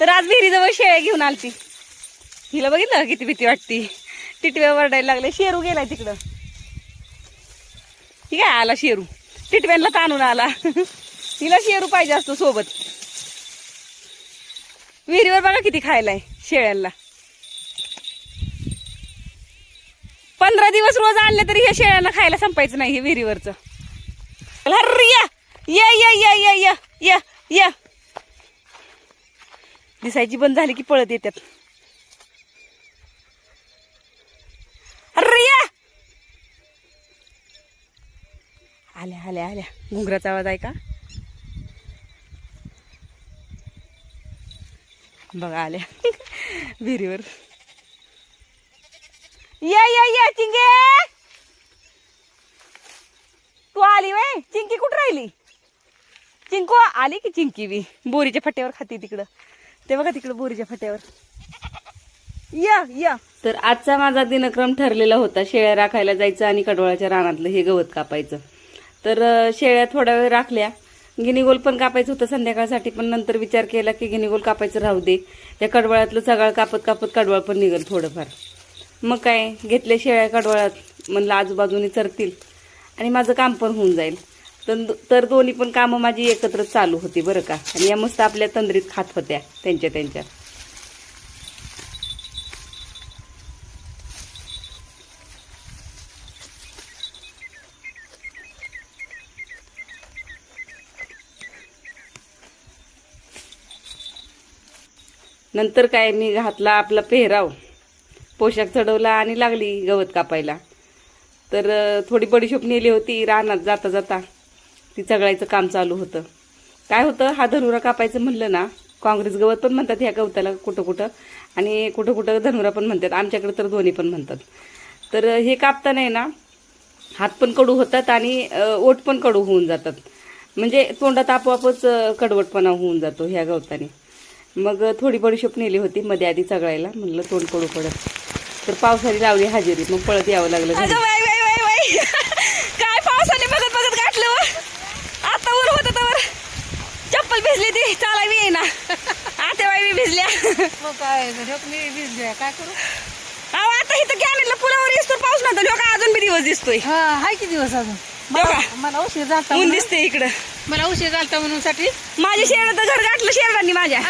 तर आज विहिरीजवळ शेळ्या घेऊन आलती. हिला बघितलं किती भीती वाटती. टिटव्या वरडायला लागले. शेरू गेलाय तिकडं. ही काय आला शेरू, टिटव्यांना ताणून आला. हिला शेरू पाहिजे असतो सोबत. विहिरीवर बघा किती खायलाय शेळ्यांना. 15 दिवस रोज आणले तरी ह्या शेळ्यांना खायला संपायचं नाही हे विहिरीवरचं. या या या या या या या दिसायची बंद झाली की पळत येतात. अरे या आल्या आल्या आल्या. घुंगराचा आवाज आहे का बघा. आल्या विहिरीवर. या या या चिंगे, तू आली वय. चिंकी कुठं राहिली? चिंकू आली की चिंकी बी बोरीच्या फट्यावर खाती तिकडं. ते बघा तिकडं बोरीच्या फट्यावर. या या. तर आजचा माझा दिनक्रम ठरलेला होता शेळ्या राखायला जायचं आणि कडवळाच्या रानातलं हे गवत कापायचं. तर शेळ्या थोडा वेळ राखल्या. गिनीगोल पण कापायचं होतं संध्याकाळसाठी, पण नंतर विचार केला की गिनीगोल कापायचं राहू दे. या कडवळातलं सगळं कापत कापत कडवळ पण निघेल थोडंफार. मग काय घेतले शेळ्या कडवळात. म्हणलं आजूबाजूने चरतील आणि माझं काम पण होऊन जाईल. तर दोन्ही पण कामं माझी एकत्र चालू होती बरं का. आणि या मस्त आपल्या तंद्रीत खात होत्या त्यांच्या. नंतर काय मी घातला आपला पेहराव, पोशाख चढवला आणि लागली गवत कापायला. तर थोडी बडीशोप नेली होती रानात. जाता जाता ती चगळायचं काम चालू होतं. काय होतं, हा धनुरा कापायचं म्हणलं ना, काँग्रेस गवत पण म्हणतात ह्या गवताला कुठं कुठं, आणि कुठं कुठं धनुरा पण म्हणतात. आमच्याकडे तर दोन्ही पण म्हणतात. तर हे कापताना ना हात पण कडू होतात आणि ओठ पण कडू होऊन जातात. म्हणजे तोंडात आपोआपच कडवटपणा होऊन जातो ह्या गवताने. मग थोडी बडीशोप नेली होती मध्ये आधी चगळायला. म्हणलं तोंड कडू पडत. तर पावसाने लावली हजेरी. मग पळत यावं लागलं. काय पावसाने बघत बघत गाठलं. आता वर होत तर चप्पल भिजली ती चालावी येईना. आता बाई भिजल्या. मग काय मी भिजले काय करू. अहो आता इथं कॅनेलला पुलावर दिसतो पाऊस नव्हता. लोक अजून बी दिवस दिसतोय. हा हाय किती दिवस अजून. मला उशीर झालता. ऊन दिसते इकडं. मला उशीर झालता म्हणून साठी माझ्या शेरडाचं घर गाठलं शेरडांनी माझ्या.